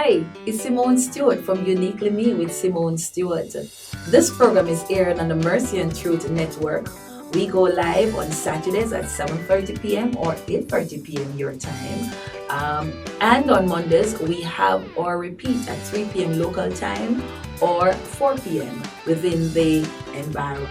Hi, it's Simone Stewart from Uniquely Me with Simone Stewart. This program is aired on the Mercy and Truth Network. We go live on Saturdays at 7:30 p.m. or 8:30 p.m. your time. And on Mondays, we have our repeat at 3 p.m. local time or 4 p.m. within the environment.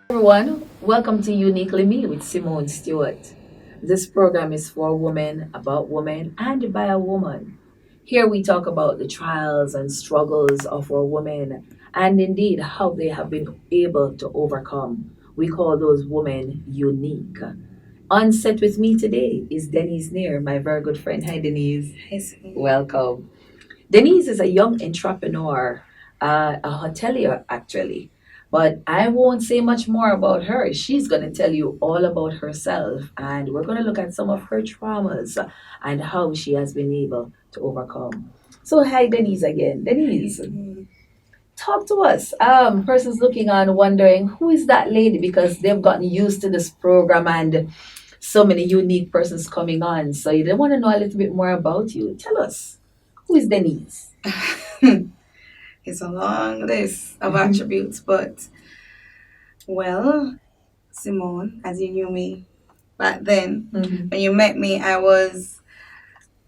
Everyone, welcome to Uniquely Me with Simone Stewart. This program is for women, about women, and by a woman. Here we talk about the trials and struggles of our women and indeed how they have been able to overcome. We call those women unique. On set with me today is Denise Nairne, my very good friend. Hi, Denise. Hi, Simone. Welcome. Denise is a young entrepreneur, a hotelier actually. But I won't say much more about her. She's going to tell you all about herself, and we're going to look at some of her traumas and how she has been able to overcome. So, hi, Denise again. Denise, talk to us. Persons looking on wondering who is that lady because they've gotten used to this program and so many unique persons coming on. So, they want to know a little bit more about you. Tell us, who is Denise? It's a long list of attributes, but well, Simone, as you knew me back then, Mhm. when you met me, I was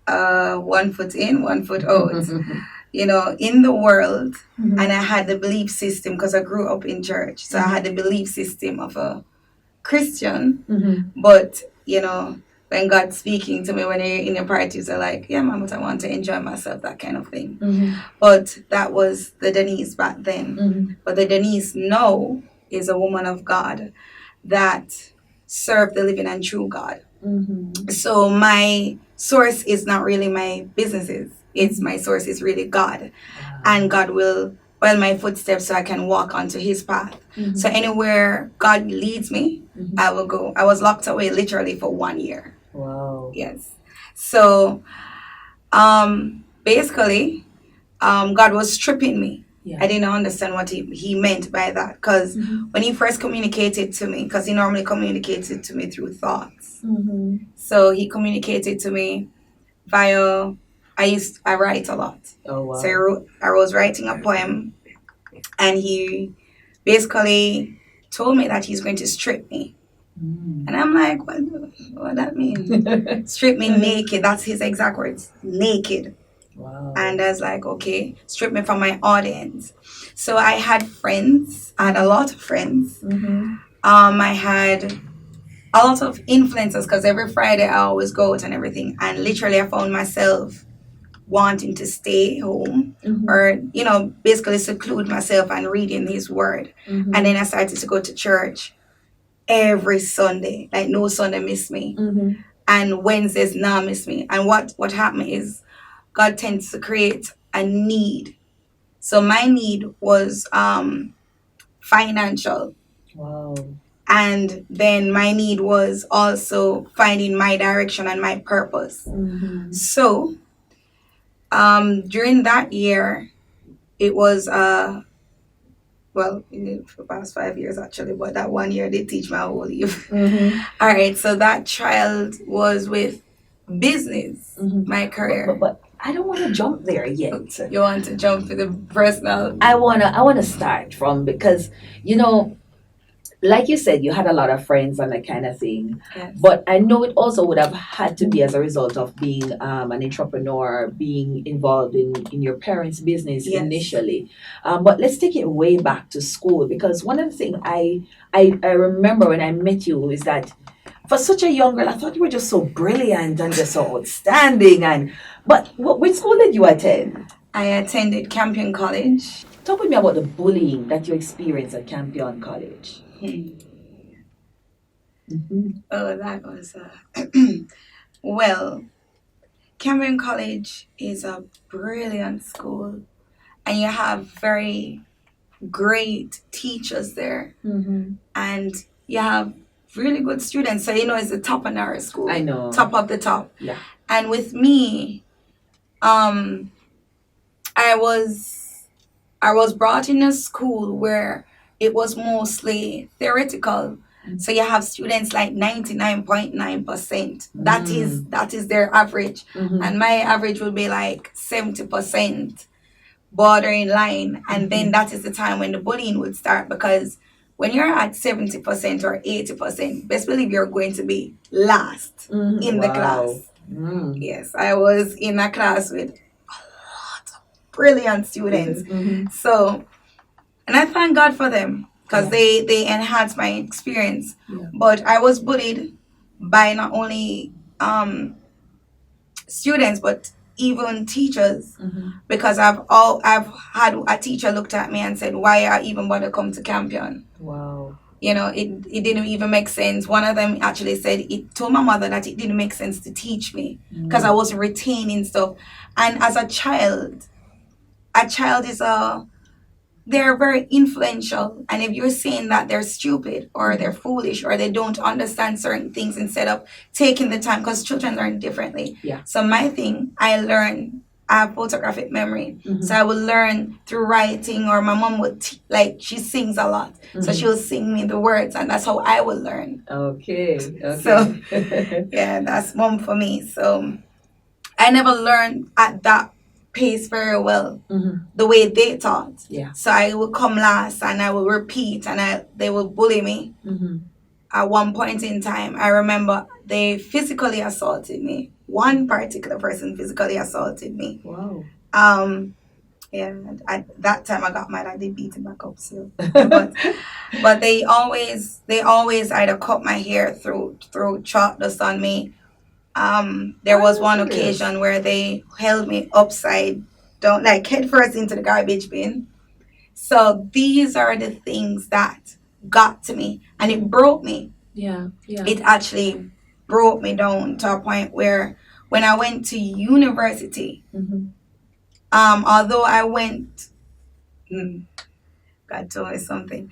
1 foot in, 1 foot out, in the world, Mhm. and I had the belief system because I grew up in church, so I had the belief system of a Christian, Mhm. but when God's speaking to me when you're in your parties, are like, yeah, mom, but I want to enjoy myself, that kind of thing. Mhm. But that was the Denise back then. Mhm. But the Denise now is a woman of God that served the living and true God. Mhm. So my source is not really my businesses. It's my source is really God. And God will oil my footsteps so I can walk onto his path. Mhm. So anywhere God leads me, Mhm. I will go. I was locked away literally for 1 year. Wow. Yes. So basically, God was stripping me. Yeah. I didn't understand what he meant by that because when he first communicated to me, because he normally communicated to me through thoughts. Mhm. So he communicated to me via, I write a lot. Oh wow. So I was writing a poem and he basically told me that he's going to strip me. And I'm like, what that mean? Strip me naked. That's his exact words. Naked. Wow. And I was like, okay, strip me from my audience. So I had friends. I had a lot of friends. Mhm. I had a lot of influencers because every Friday I always go out and everything. And literally I found myself wanting to stay home or, basically seclude myself and reading his word. Mhm. And then I started to go to church every Sunday. Like no Sunday miss me. Mhm. And Wednesdays now miss me. And what happened is God tends to create a need. So my need was financial. Wow. And then my need was also finding my direction and my purpose. Mhm. So during that year, it was for the past 5 years actually, but that 1 year did teach me how to live. Mhm. All right, so that child was with business, Mhm. my career. But I don't want to jump there yet. You want to jump to the personal? I wanna start from because like you said, you had a lot of friends and that kind of thing. Yes. But I know it also would have had to be as a result of being an entrepreneur, being involved in your parents' business Yes. initially. But let's take it way back to school because one of the things I remember when I met you is that for such a young girl, I thought you were just so brilliant and just so outstanding. But which school did you attend? I attended Campion College. Talk with me about the bullying that you experienced at Campion College. Mm-hmm. Oh, that was well, Campion College is a brilliant school, and you have very great teachers there, Mm-hmm. and you have really good students. So it's the top in our school. I know. Top of the top. Yeah. And with me, I was I was brought in a school where it was mostly theoretical. So you have students like 99.9%. That is their average. And my average would be like 70% bordering line. And then that is the time when the bullying would start, because when you're at 70% or 80%, best believe you're going to be last in the class. Yes, I was in a class with brilliant students. So, and I thank God for them, because they enhanced my experience. But I was bullied by not only students but even teachers, because I've had a teacher looked at me and said, why I even bother come to Campion? Wow. You know, it didn't even make sense. One of them actually said it told my mother that it didn't make sense to teach me because I wasn't retaining stuff. And as a child is they're very influential, and if you're saying that they're stupid or they're foolish or they don't understand certain things, instead of taking the time, because children learn differently. So my thing, I learned, I have photographic memory, so I would learn through writing, or my mom would like, she sings a lot, so she will sing me the words, and that's how I would learn. Okay. So yeah, that's one for me. So I never learned at that pace very well, the way they taught. So I would come last and I would repeat, and they would bully me. At one point in time, I remember they physically assaulted me. One particular person physically assaulted me. Wow. Yeah, at that time I got mad. I did beat him back up still. But they always either cut my hair, through chalk dust on me. There was one occasion where they held me upside down, like head first into the garbage bin. So these are the things that got to me, and it broke me. It actually broke me down to a point where when I went to university, although I went, God told me something.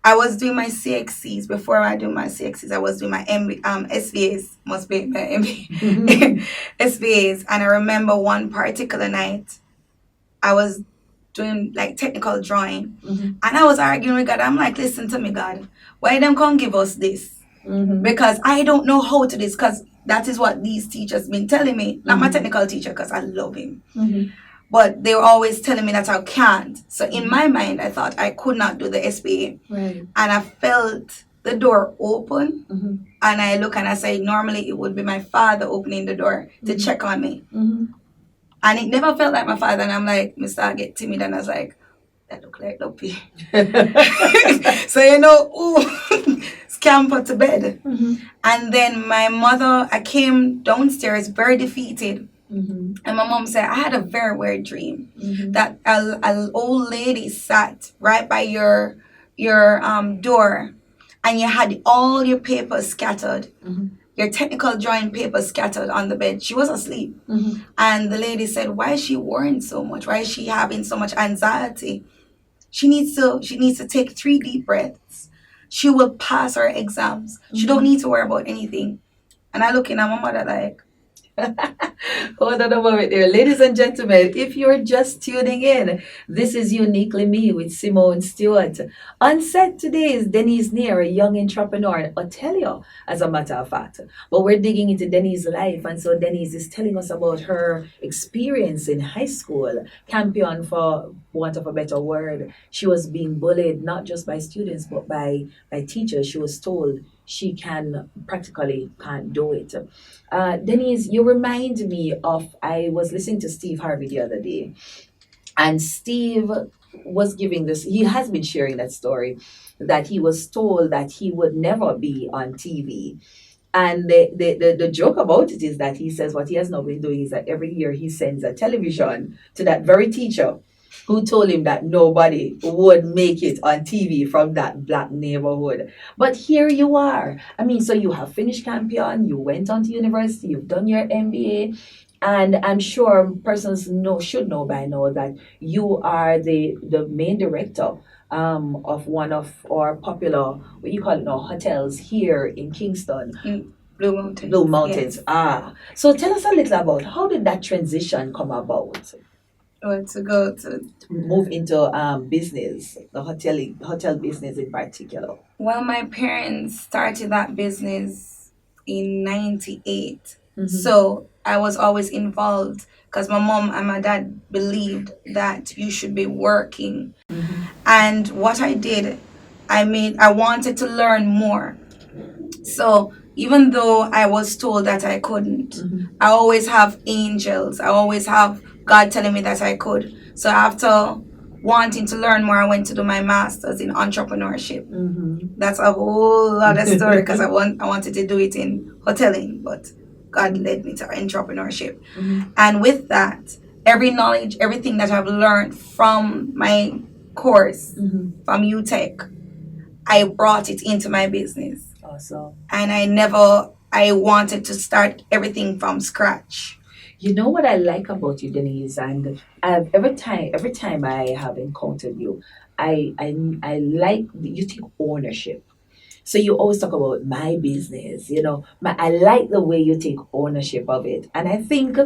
I was doing my CXCs. Before I do my CXCs, I was doing my SVAs, must be my MBA, SVAs. And I remember one particular night, I was doing like technical drawing, and I was arguing with God. I'm like, listen to me, God, why them can't give us this? Because I don't know how to this, because that is what these teachers been telling me. Not my technical teacher, because I love him. But they were always telling me that I can't. So in my mind, I thought I could not do the SBA. And I felt the door open. And I look and I say, normally it would be my father opening the door to check on me. And it never felt like my father. And I'm like, Mr. I get timid. And I was like, that look like Loppy. So, you know, scamper to bed. And then my mother, I came downstairs very defeated. And my mom said, I had a very weird dream that an old lady sat right by your door, and you had all your papers scattered, your technical drawing papers scattered on the bed. She was asleep. And the lady said, why is she worrying so much? Why is she having so much anxiety? She needs to take 3 deep breaths. She will pass her exams. She don't need to worry about anything. And I look in at my mother like, hold on a moment there. Ladies and gentlemen, if you're just tuning in, this is Uniquely Me with Simone Stewart. On set today is Denise Nairne, a young entrepreneur and hotelier, as a matter of fact. But we're digging into Denise's life, and so Denise is telling us about her experience in high school. Campion, for want of a better word. She was being bullied not just by students but by teachers. She was told she practically can't do it. Denise, you remind me of, I was listening to Steve Harvey the other day, and Steve was giving this, he has been sharing that story, that he was told that he would never be on TV. And the joke about it is that he says what he has now been doing is that every year he sends a television to that very teacher who told him that nobody would make it on TV from that black neighborhood. But here you are. I mean, so you have finished Campion, you went on to university, you've done your MBA, and I'm sure persons should know by now that you are the main director of one of our popular, what you call it now, hotels here in Kingston. Blue Mountains. Blue Mountains. Yes. So tell us a little about how did that transition come about? Or to go to. Move into business, the hotel business in particular? Well, my parents started that business in 98. So I was always involved because my mom and my dad believed that you should be working. Mm-hmm. And what I did, I wanted to learn more. So even though I was told that I couldn't, I always have angels. I always have God telling me that I could. So after wanting to learn more, I went to do my master's in entrepreneurship. That's a whole other story because I wanted to do it in hoteling, but God led me to entrepreneurship. And with that, every knowledge, everything that I've learned from my course from UTech, I brought it into my business. Awesome. And I wanted to start everything from scratch. You know what I like about you, Denise, and every time I have encountered you, I like you take ownership. So you always talk about my business, I like the way you take ownership of it. And I think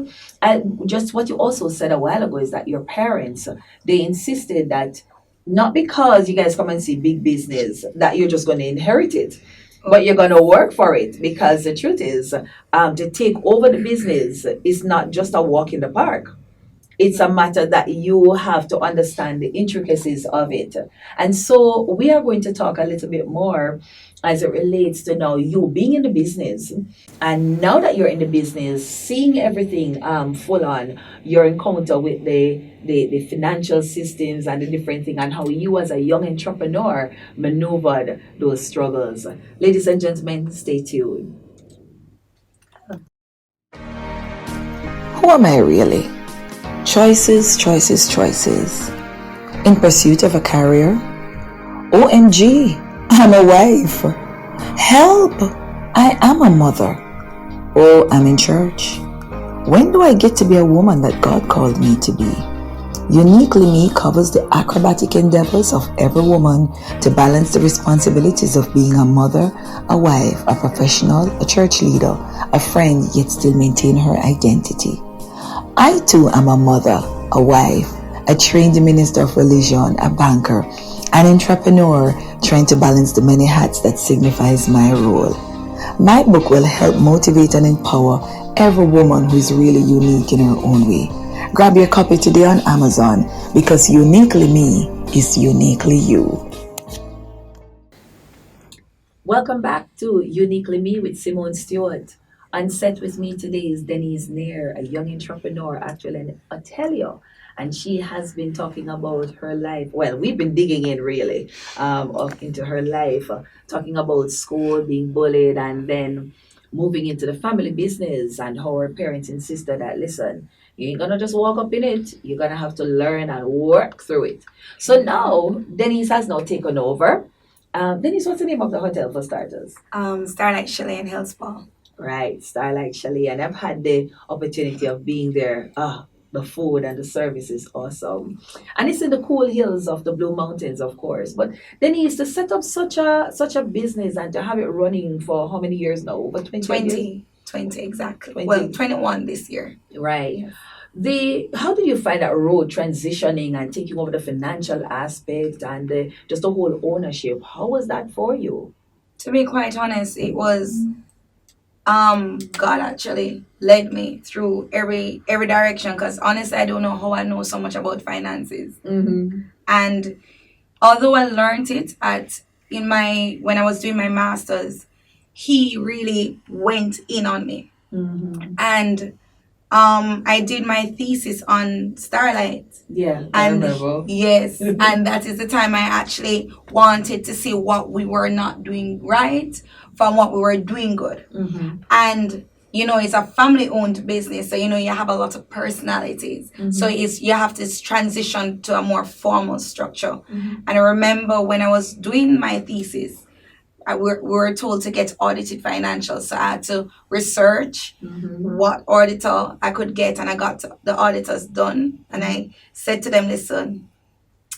just what you also said a while ago is that your parents, they insisted that not because you guys come and see big business that you're just going to inherit it, but you're going to work for it, because the truth is, to take over the business is not just a walk in the park. It's a matter that you have to understand the intricacies of it. And so we are going to talk a little bit more as it relates to now you being in the business. And now that you're in the business, seeing everything full on, your encounter with the financial systems and the different thing, and how you as a young entrepreneur maneuvered those struggles. Ladies and gentlemen, stay tuned. Who am I really? Choices, choices, choices. In pursuit of a career? OMG, I'm a wife. Help! I am a mother. Oh, I'm in church. When do I get to be a woman that God called me to be? Uniquely Me covers the acrobatic endeavors of every woman to balance the responsibilities of being a mother, a wife, a professional, a church leader, a friend, yet still maintain her identity. I too am a mother, a wife, a trained minister of religion, a banker, an entrepreneur trying to balance the many hats that signifies my role. My book will help motivate and empower every woman who is really unique in her own way. Grab your copy today on Amazon, because Uniquely Me is uniquely you. Welcome back to Uniquely Me with Simone Stewart. On set with me today is Denise Nairne, a young entrepreneur, actually an hotelier. And she has been talking about her life. Well, we've been digging in really into her life, talking about school, being bullied, and then moving into the family business, and how her parents insisted that, listen, you ain't gonna just walk up in it. You're gonna have to learn and work through it. So now Denise has now taken over. Denise, what's the name of the hotel for starters? Starlight Chalet in Hillsborough. Right, Starlight Chalet, and I've had the opportunity of being there. The food and the service is awesome, and it's in the cool hills of the Blue Mountains, of course. But Denise, to set up such a business and to have it running for how many years now? Over 20 years? 20 exactly. 20. Well, 21 this year. Right. Yes. How did you find that road transitioning and taking over the financial aspect and just the whole ownership? How was that for you? To be quite honest, it was God actually led me through every direction, because honestly I don't know how I know so much about finances. And although I learned it at in my when I was doing my masters, he really went in on me. And I did my thesis on Starlight. Yeah, I And remember. yes, and that is the time I actually wanted to see what we were not doing right from what we were doing good. And it's a family owned business, so you have a lot of personalities. So you have to transition to a more formal structure. And I remember when I was doing my thesis, we were told to get audited financials, so I had to research what auditor I could get, and I got the auditors done, and I said to them, listen,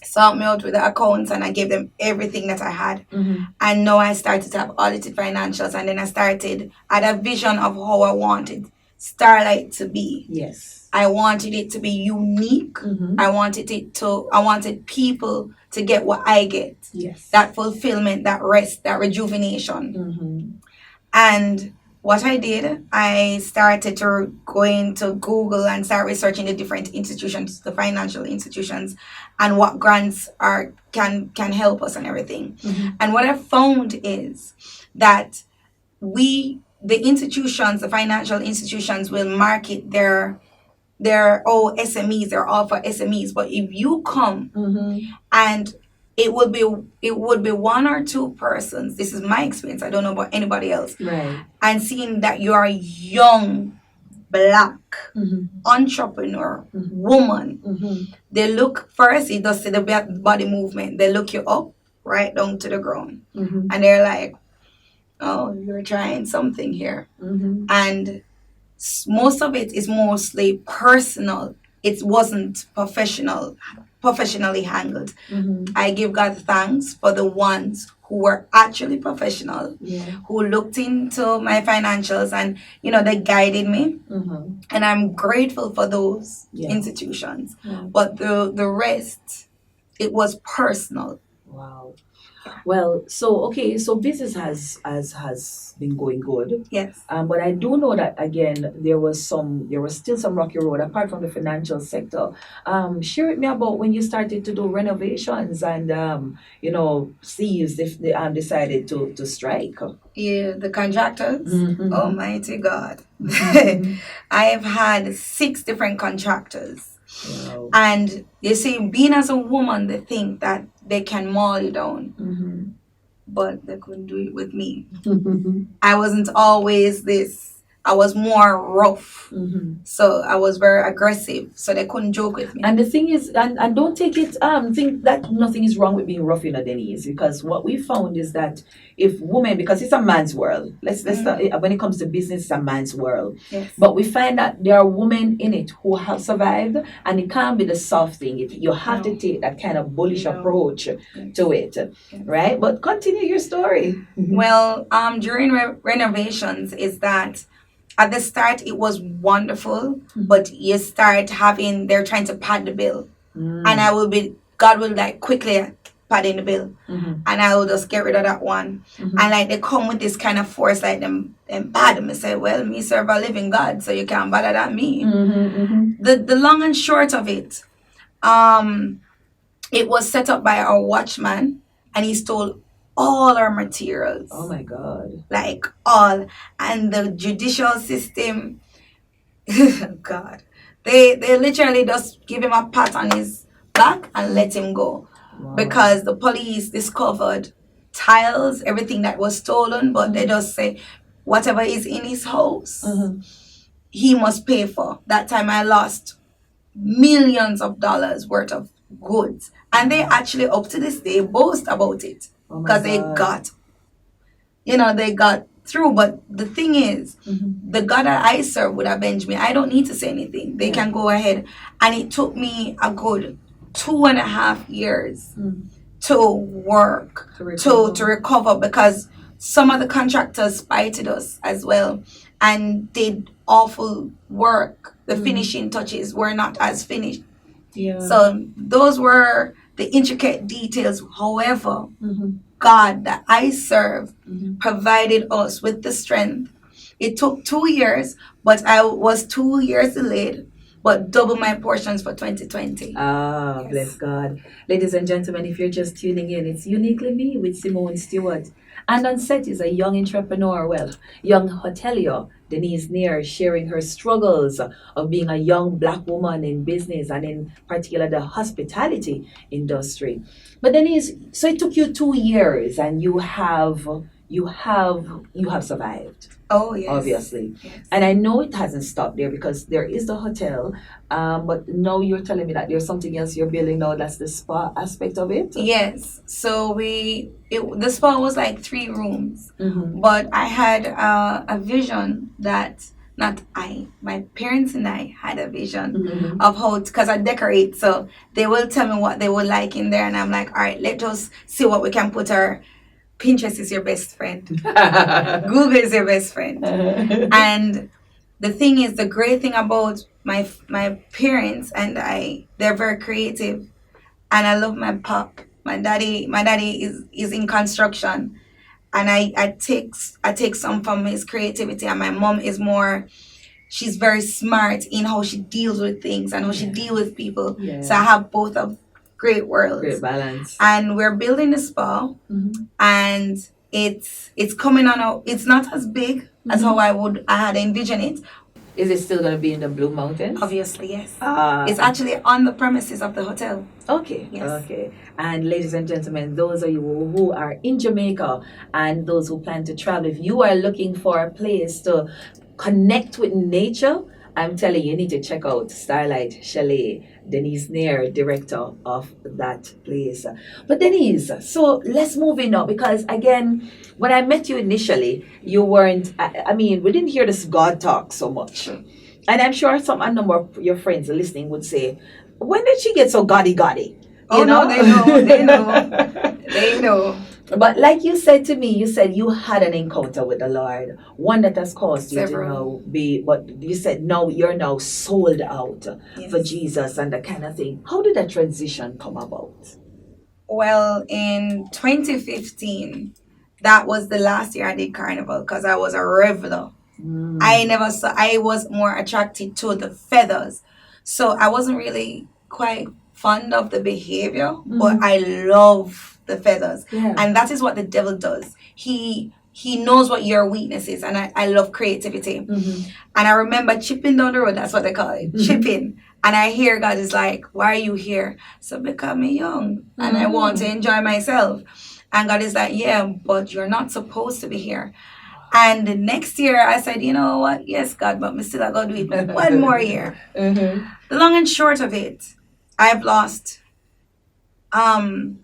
sort me out with the accounts, and I gave them everything that I had. And now I started to have audited financials, and then I had a vision of how I wanted Starlight to be. Yes. I wanted it to be unique. Mm-hmm. I wanted people to get what I get. Yes. That fulfillment, that rest, that rejuvenation. Mm-hmm. And what I did, I started to go into Google and start researching the different institutions, the financial institutions, and what grants can help us and everything. Mm-hmm. And what I found is that the institutions, the financial institutions, will market their SMEs, they're all for SMEs. But if you come Mm-hmm. and it would be one or two persons, this is my experience, I don't know about anybody else, Right. and seeing that you're a young black Mm-hmm. entrepreneur Mhm. woman, Mm-hmm. they look first, you just see the body movement, they look you up right down to the ground, Mm-hmm. and they're like, oh, you're trying something here. Mm-hmm. And most of it is mostly personal. It wasn't professionally handled. Mm-hmm. I give God thanks for the ones who were actually professional, Yeah. who looked into my financials, and they guided me, Mm-hmm. and I'm grateful for those Yeah. institutions. Yeah. But the rest, it was personal. Wow. Well, so business has been going good. Yes. But I do know that again there was still some rocky road apart from the financial sector. Share with me about when you started to do renovations and see if they decided to strike. Yeah, the contractors. Mm-hmm. Almighty God. Mhm. I have had 6 different contractors. Wow. And you see, being as a woman, they think that they can maul you down, Mm-hmm. but they couldn't do it with me. Mm-hmm. I wasn't always this. I was more rough. Mm-hmm. So I was very aggressive. So they couldn't joke with me. And the thing is, and don't take it, think that nothing is wrong with being rough, Denise, because what we found is that if women, because it's a man's world, let's start, when it comes to business, it's a man's world. Yes. But we find that there are women in it who have survived, and it can't be the soft thing. You have to take that kind of bullish approach to it, right? But continue your story. Well, during renovations is that at the start it was wonderful, but you start they're trying to pad the bill, and God will like quickly pad in the bill, Mhm. and I will just get rid of that one. Mhm. And like they come with this kind of force, like them bad. Me say, well, me serve a living God, so you can't bother that me. The long and short of it, it was set up by our watchman, and he stole all our materials. Oh my God. Like all. And the judicial system, God, they literally just give him a pat on his back and let him go. Wow. Because the police discovered tiles, everything that was stolen, but they just say whatever is in his house, he must pay for. That time I lost millions of dollars worth of goods, and they actually up to this day boast about it, Oh my because they God. got through. But the thing is, Mhm. the God that I serve would avenge me. I don't need to say anything. They can go ahead. And it took me a good 2.5 years to work, to recover, because some of the contractors spited us as well and did awful work. The finishing touches were not as finished. Yeah. So those were the intricate details. However, Mhm. God that I serve Mhm. provided us with the strength. It took 2 years, but I was 2 years delayed, but double my portions for 2020. Ah, Yes. bless God. Ladies and gentlemen, if you're just tuning in, it's Uniquely Me with Simone Stewart. And on set is a young entrepreneur, young hotelier, Denise Nairne, sharing her struggles of being a young black woman in business and in particular the hospitality industry. But Denise, so it took you 2 years and you have survived. Oh, yes. Obviously. Yes. And I know it hasn't stopped there because there is the hotel, but now you're telling me that there's something else you're building now, that's the spa aspect of it? Yes. So the spa was like 3 rooms, Mm-hmm. but I had a vision that my parents and I had a vision Mm-hmm. of how, because I decorate, so they will tell me what they would like in there, and I'm like, all right, let us see what we can put. Pinterest is your best friend. Google is your best friend. And the thing is, the great thing about my parents and they're very creative, and I love my pop. My daddy is in construction, and I take some from his creativity, and my mom is more. She's very smart in how she deals with things and how she deals with people. Yeah. So I have both of great worlds. Great balance. And we're building the spa, and it's coming on out. It's not as big as how I had envisioned it. Is it still going to be in the Blue Mountains? Obviously, yes. Ah. It's actually on the premises of the hotel. Okay. Yes. Okay. And ladies and gentlemen, those of you who are in Jamaica and those who plan to travel, if you are looking for a place to connect with nature, I'm telling you, you need to check out Starlight Chalet. Denise Nairne, director of that place. But Denise, so let's move in now, because again, when I met you initially, you weren't, I mean, we didn't hear this God talk so much. And I'm sure a number of your friends listening would say, when did she get so gaudy? Oh, no, they know. But like you said to me, you said you had an encounter with the Lord, one that has caused you to now but you said now you're now sold out for Jesus and that kind of thing. How did that transition come about? Well, in 2015, that was the last year I did carnival, because I was a reveler. I was more attracted to the feathers. So I wasn't really quite fond of the behavior, but I love the feathers. Yeah. And that is what the devil does. He knows what your weakness is, and I love creativity. And I remember chipping down the road, that's what they call it, chipping. And I hear God is like, why are you here? So because I'm young and I want to enjoy myself. And God is like, yeah, but you're not supposed to be here. And the next year I said, you know what? Yes, God, but me still going to do it one more year. The long and short of it, I've lost 2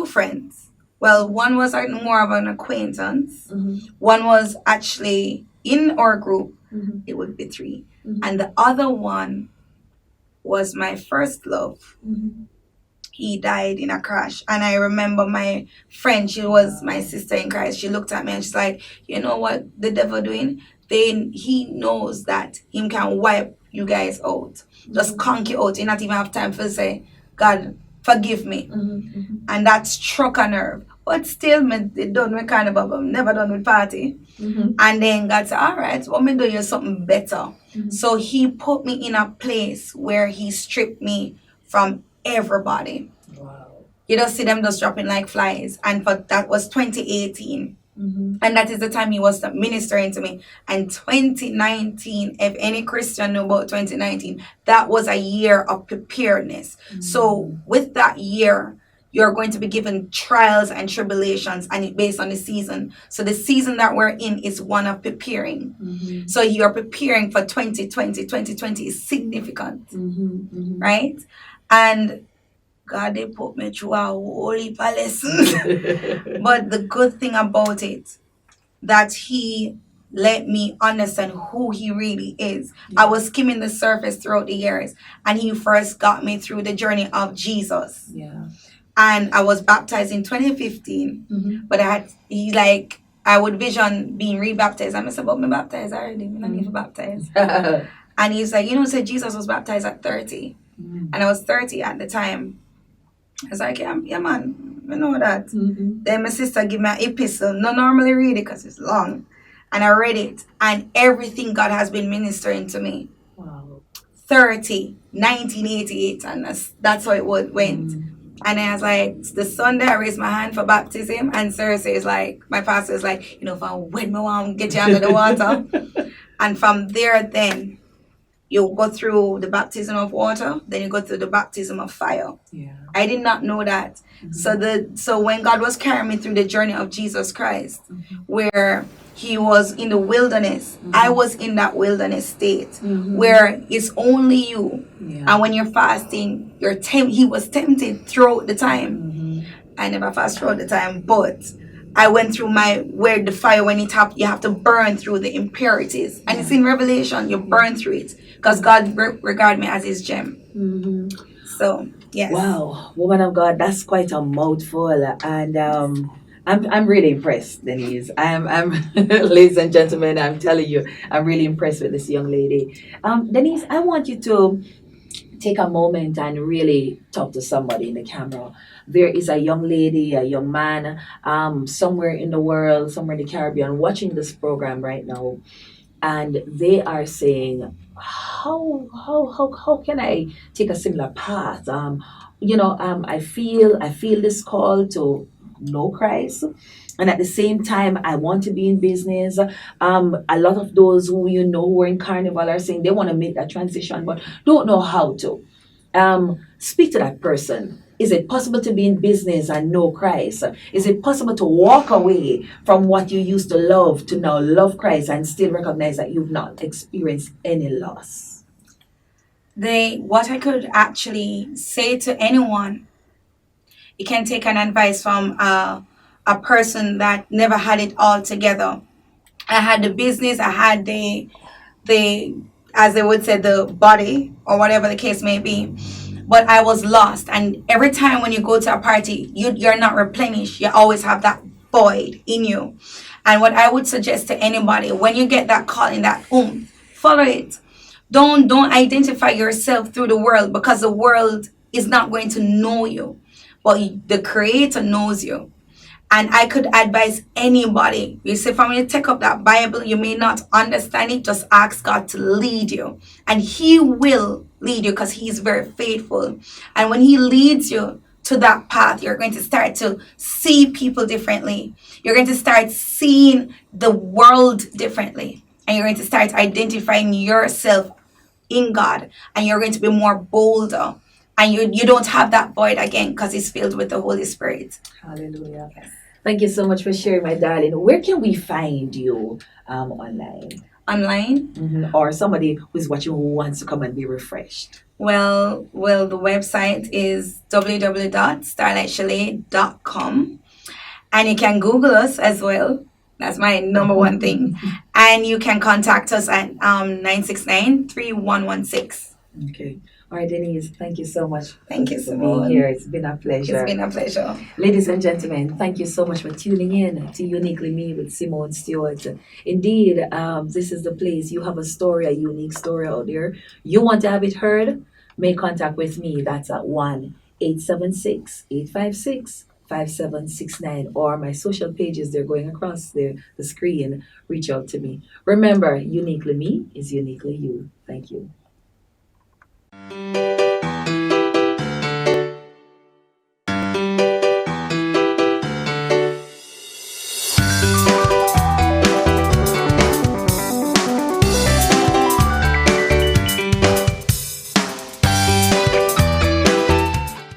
friends. Well, one was more of an acquaintance. One was actually in our group. It would be 3. And the other one was my first love. He died in a crash. And I remember my friend, she was my sister in Christ. She looked at me and she's like, you know what the devil doing? Then he knows that him can wipe you guys out. Just conk you out. You not even have time to say, God, forgive me. And that struck a nerve. But still, me done with carnival, but I'm never done with party. And then God said, all right, what me do you something better. So he put me in a place where he stripped me from everybody. Wow. You don't see them just dropping like flies. And that was 2018. And that is the time he was ministering to me. And 2019, if any Christian know about 2019, that was a year of preparedness. So with that year, you're going to be given trials and tribulations, and it based on the season. So the season that we're in is one of preparing. So you're preparing for 2020. 2020 is significant, right? And God, they put me through a whole heap of lessons. But the good thing about it, that he let me understand who he really is. I was skimming the surface throughout the years, and he first got me through the journey of Jesus. And I was baptized in 2015, but I would vision being rebaptized. I said, but me baptized already. I don't need to baptize. And he's like, said Jesus was baptized at 30. And I was 30 at the time. I was like, yeah man, I know that. Then my sister gave me an epistle. Not normally read it because it's long. And I read it. And everything God has been ministering to me. Wow. 30, 1988. And that's how it went. And I was like, the Sunday I raised my hand for baptism. And Thursday is like, my pastor is like, if I win my one, get you under the water. And from there then, you go through the baptism of water, then you go through the baptism of fire. I did not know that. So when God was carrying me through the journey of Jesus Christ, where he was in the wilderness, I was in that wilderness state where it's only you. And when you're fasting, he was tempted throughout the time. I never fast throughout the time, but I went through where the fire, when it happened, you have to burn through the impurities. And it's in Revelation, you burn through it. Because God regard me as his gem. So, yes. Wow, woman of God, that's quite a mouthful. And I'm really impressed, Denise. Ladies and gentlemen, I'm telling you, I'm really impressed with this young lady. Denise, I want you to take a moment and really talk to somebody in the camera. There is a young lady, a young man, somewhere in the world, somewhere in the Caribbean, watching this program right now, and they are saying, how can I take a similar path? I feel this call to know Christ, and at the same time I want to be in business. A lot of those who are in Carnival are saying they want to make that transition but don't know how to. Speak to that person. Is it possible to be in business and know Christ? Is it possible to walk away from what you used to love to now love Christ and still recognize that you've not experienced any loss? What I could actually say to anyone, you can take an advice from a person that never had it all together. I had the business, I had the as they would say, the body or whatever the case may be, but I was lost. And every time when you go to a party, you're not replenished. You always have that void in you. And what I would suggest to anybody, when you get that calling, that follow it. Don't identify yourself through the world, because the world is not going to know you, but the Creator knows you. And I could advise anybody. You see, when you take up that Bible, you may not understand it. Just ask God to lead you. And He will lead you, because He's very faithful. And when He leads you to that path, you're going to start to see people differently. You're going to start seeing the world differently. And you're going to start identifying yourself in God. And you're going to be more bolder. And you don't have that void again, because it's filled with the Holy Spirit. Hallelujah. Thank you so much for sharing, my darling. Where can we find you online? Online? Or somebody who's watching who wants to come and be refreshed? Well, the website is www.starlightchalet.com. And you can Google us as well. That's my number one thing. And you can contact us at 969-3116. Okay. All right, Denise, thank you so much. Thank you, for Simone. being here. It's been a pleasure. It's been a pleasure. Ladies and gentlemen, thank you so much for tuning in to Uniquely Me with Simone Stewart. Indeed, this is the place. You have a story, a unique story out there. You want to have it heard? Make contact with me. That's at 1-876-856-5769, or my social pages. They're going across the screen. Reach out to me. Remember, Uniquely Me is uniquely you. Thank you.